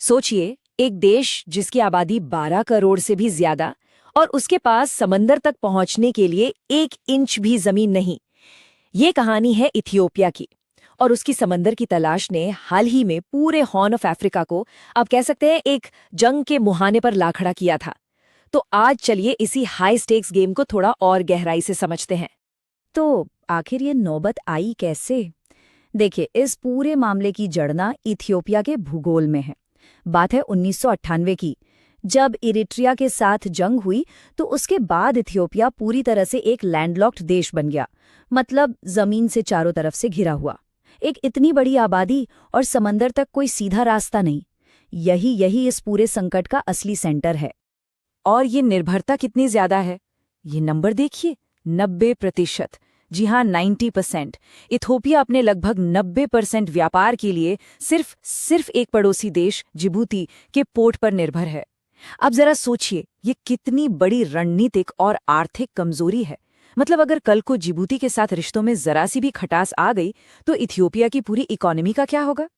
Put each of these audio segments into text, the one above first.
सोचिए, एक देश जिसकी आबादी 12 करोड़ से भी ज्यादा और उसके पास समंदर तक पहुंचने के लिए 1 इंच भी जमीन नहीं। ये कहानी है इथियोपिया की। और उसकी समंदर की तलाश ने हाल ही में पूरे हॉर्न ऑफ अफ्रीका को, आप कह सकते हैं, एक जंग के मुहाने पर ला खड़ा किया था। तो आज चलिए इसी हाई स्टेक्स गेम को थोड़ा और गहराई से समझते हैं। तो आखिर ये नौबत आई कैसे? देखिए, इस पूरे मामले की जड़ ना इथियोपिया के भूगोल में है। बात है 1998 की। जब इरिट्रिया के साथ जंग हुई तो उसके बाद इथियोपिया पूरी तरह से एक लैंडलॉक्ड देश बन गया। मतलब जमीन से चारों तरफ से घिरा हुआ। एक इतनी बड़ी आबादी और समंदर तक कोई सीधा रास्ता नहीं। यही इस पूरे संकट का असली सेंटर है। और ये निर्भरता कितनी ज्यादा है, ये नंबर देखिए, 90%। जी हाँ, 90%। इथियोपिया अपने लगभग 90% व्यापार के लिए सिर्फ एक पड़ोसी देश जिबूती के पोर्ट पर निर्भर है। अब जरा सोचिए, ये कितनी बड़ी रणनीतिक और आर्थिक कमजोरी है। मतलब अगर कल को जिबूती के साथ रिश्तों में जरा सी भी खटास आ गई तो इथियोपिया की पूरी इकोनॉमी का क्या होगा?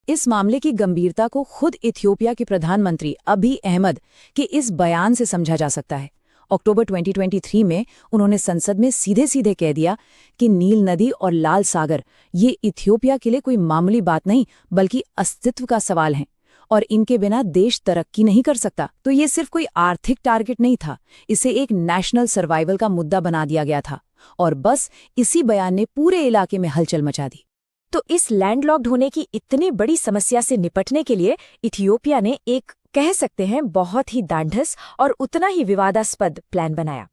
इस मामले की गंभीरता को खुद इथियोपिया के प्रधानमंत्री अबी अहमद के इस बयान से समझा जा सकता है। अक्टूबर 2023 में उन्होंने संसद में सीधे सीधे कह दिया कि नील नदी और लाल सागर ये इथियोपिया के लिए कोई मामूली बात नहीं बल्कि अस्तित्व का सवाल है और इनके बिना देश तरक्की नहीं कर सकता। तो ये सिर्फ कोई आर्थिक टारगेट नहीं था, इसे एक नेशनल सर्वाइवल का मुद्दा बना दिया गया था। और बस इसी बयान ने पूरे इलाके में हलचल मचा दी। तो इस लैंडलॉक्ड होने की इतनी बड़ी समस्या से निपटने के लिए इथियोपिया ने एक, कह सकते हैं, बहुत ही ढांढस और उतना ही विवादास्पद प्लान बनाया।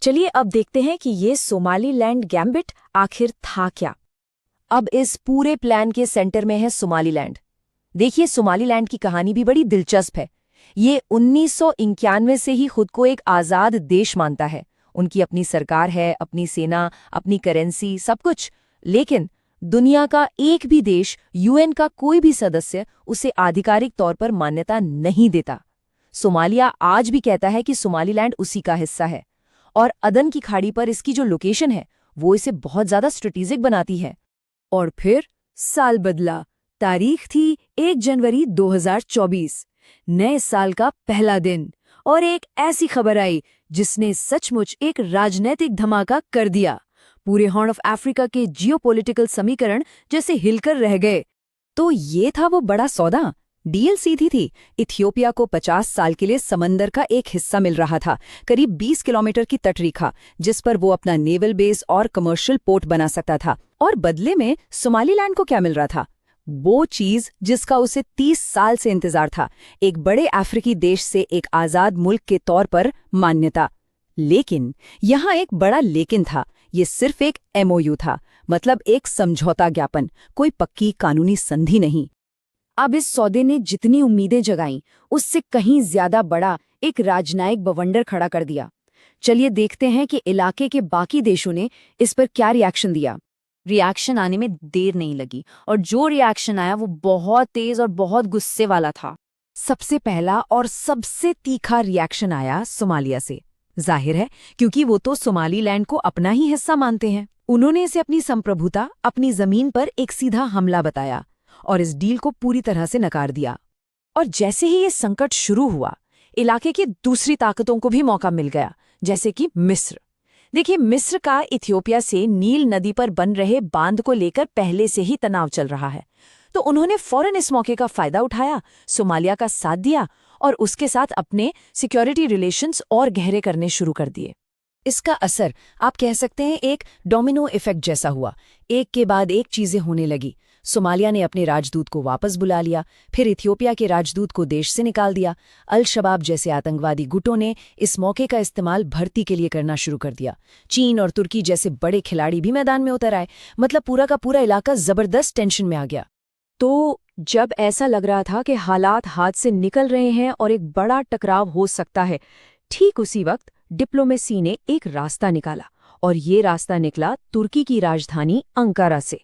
चलिए अब देखते हैं कि ये सोमालीलैंड गैम्बिट आखिर था क्या। अब इस पूरे प्लान के सेंटर में है सोमालीलैंड। देखिए, सोमालीलैंड की कहानी भी बड़ी दिलचस्प है। ये 1991 से ही खुद को एक आज़ाद देश मानता है। उनकी अपनी सरकार है, अपनी सेना, अपनी करेंसी, सब कुछ। लेकिन दुनिया का एक भी देश, यूएन का कोई भी सदस्य उसे आधिकारिक तौर पर मान्यता नहीं देता। सोमालिया आज भी कहता है कि सोमालीलैंड उसी का हिस्सा है और अदन की खाड़ी पर इसकी जो लोकेशन है वो इसे बहुत ज्यादा स्ट्रेटेजिक बनाती है। और फिर साल बदला। तारीख थी 1 जनवरी 2024, नए साल का पहला दिन, और एक ऐसी खबर आई जिसने सचमुच एक राजनीतिक धमाका कर दिया। पूरे हॉर्न ऑफ अफ्रीका के जियोपॉलिटिकल समीकरण जैसे हिलकर रह गए। तो ये था वो बड़ा सौदा। डील सीधी थी। इथियोपिया को 50 साल के लिए समंदर का एक हिस्सा मिल रहा था, करीब 20 किलोमीटर की तटरेखा, जिस पर वो अपना नेवल बेस और कमर्शियल पोर्ट बना सकता था। और बदले में सोमालीलैंड को क्या मिल रहा था? वो चीज जिसका उसे 30 साल से इंतजार था, एक बड़े अफ्रीकी देश से एक आजाद मुल्क के तौर पर मान्यता। लेकिन यहाँ एक बड़ा लेकिन था। ये सिर्फ एक एमओयू था, मतलब एक समझौता ज्ञापन, कोई पक्की कानूनी संधि नहीं। अब इस सौदे ने जितनी उम्मीदें जगाईं, उससे कहीं ज्यादा बड़ा एक राजनयिक बवंडर खड़ा कर दिया। चलिए देखते हैं कि इलाके के बाकी देशों ने इस पर क्या रिएक्शन दिया। रिएक्शन आने में देर नहीं लगी और जो रिएक्शन आया वो बहुत तेज और बहुत गुस्से वाला था। सबसे पहला और सबसे तीखा रिएक्शन आया सोमालिया से। जाहिर है, क्योंकि वो तो सोमालीलैंड को अपना ही हिस्सा मानते हैं। उन्होंने इसे अपनी संप्रभुता, अपनी जमीन पर एक सीधा हमला बताया और इस डील को पूरी तरह से नकार दिया। और जैसे ही ये संकट शुरू हुआ, इलाके की दूसरी ताकतों को भी मौका मिल गया, जैसे कि मिस्र। देखिए, मिस्र का इथियोपिया से नील नदी पर बन रहे बांध को लेकर पहले से ही तनाव चल रहा है। तो उन्होंने फौरन इस मौके का फायदा उठाया, सोमालिया का साथ दिया और उसके साथ अपने सिक्योरिटी रिलेशंस और गहरे करने शुरू कर दिए। इसका असर, आप कह सकते हैं, एक डोमिनो इफेक्ट जैसा हुआ। एक के बाद एक चीजें होने लगी। सोमालिया ने अपने राजदूत को वापस बुला लिया, फिर इथियोपिया के राजदूत को देश से निकाल दिया। अल शबाब जैसे आतंकवादी गुटों ने इस मौके का इस्तेमाल भर्ती के लिए करना शुरू कर दिया। चीन और तुर्की जैसे बड़े खिलाड़ी भी मैदान में उतर आए। मतलब पूरा का पूरा इलाका जबरदस्त टेंशन में आ गया। तो जब ऐसा लग रहा था कि हालात हाथ से निकल रहे हैं और एक बड़ा टकराव हो सकता है, ठीक उसी वक्त डिप्लोमेसी ने एक रास्ता निकाला। और ये रास्ता निकला तुर्की की राजधानी अंकारा से।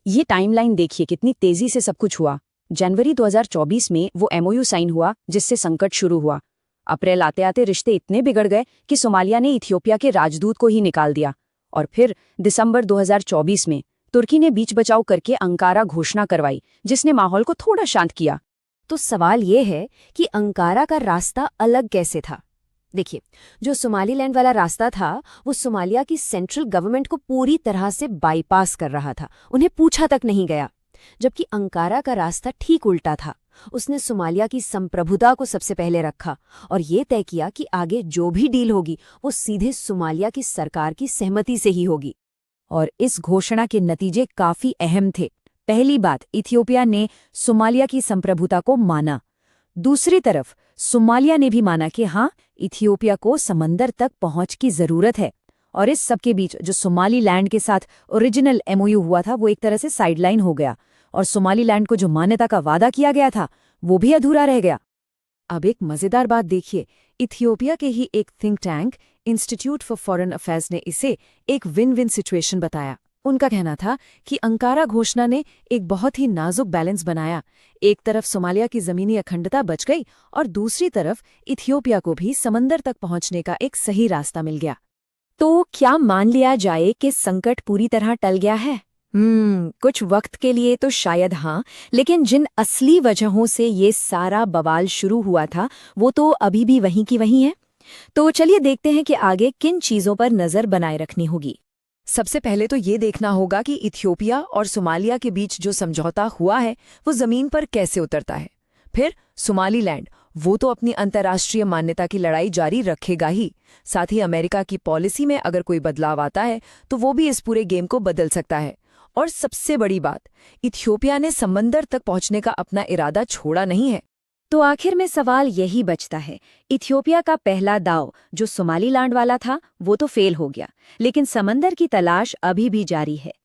ये टाइमलाइन देखिए, कितनी तेजी से सब कुछ हुआ। जनवरी 2024 में वो एमओयू साइन हुआ जिससे संकट शुरू हुआ। अप्रैल आते आते रिश्ते इतने बिगड़ गए कि सोमालिया ने इथियोपिया के राजदूत को ही निकाल दिया। और फिर दिसंबर 2024 में तुर्की ने बीच बचाव करके अंकारा घोषणा करवाई, जिसने माहौल को थोड़ा शांत किया। तो सवाल ये है कि अंकारा का रास्ता अलग कैसे था। देखिए, जो सोमालीलैंड वाला रास्ता था वो सोमालिया की सेंट्रल गवर्नमेंट को पूरी तरह से बाईपास कर रहा था, उन्हें पूछा तक नहीं गया। जबकि अंकारा का रास्ता ठीक उल्टा था, उसने सोमालिया की संप्रभुता को सबसे पहले रखा और ये तय किया कि आगे जो भी डील होगी वो सीधे सोमालिया की सरकार की सहमति से ही होगी। और इस घोषणा के नतीजे काफी अहम थे। पहली बात, इथियोपिया ने सोमालिया की संप्रभुता को माना। दूसरी तरफ सोमालिया ने भी माना कि हाँ, इथियोपिया को समंदर तक पहुंच की जरूरत है। और इस सब के बीच जो सोमालीलैंड के साथ ओरिजिनल एमओयू हुआ था वो एक तरह से साइडलाइन हो गया और सोमालीलैंड को जो मान्यता का वादा किया गया था वो भी अधूरा रह गया। अब एक मजेदार बात देखिए, इथियोपिया के ही एक think tank institute for foreign affairs ने इसे एक विन विन सिचुएशन बताया। उनका कहना था कि अंकारा घोषणा ने एक बहुत ही नाजुक बैलेंस बनाया। एक तरफ सोमालिया की जमीनी अखंडता बच गई और दूसरी तरफ इथियोपिया को भी समंदर तक पहुंचने का एक सही रास्ता मिल गया। तो क्या मान लिया जाए कि संकट पूरी तरह टल गया है? कुछ वक्त के लिए तो शायद हाँ, लेकिन जिन असली वजहों से ये सारा बवाल शुरू हुआ था वो तो अभी भी वहीं की वहीं है। तो चलिए देखते हैं कि आगे किन चीजों पर नजर बनाए रखनी होगी। सबसे पहले तो ये देखना होगा कि इथियोपिया और सोमालिया के बीच जो समझौता हुआ है वो जमीन पर कैसे उतरता है। फिर सोमालीलैंड, वो तो अपनी अंतर्राष्ट्रीय मान्यता की लड़ाई जारी रखेगा ही, साथ ही अमेरिका की पॉलिसी में अगर कोई बदलाव आता है तो वो भी इस पूरे गेम को बदल सकता है। और सबसे बड़ी बात, इथियोपिया ने समंदर तक पहुंचने का अपना इरादा छोड़ा नहीं है। तो आखिर में सवाल यही बचता है, इथियोपिया का पहला दाव जो सोमालीलैंड वाला था वो तो फेल हो गया, लेकिन समंदर की तलाश अभी भी जारी है।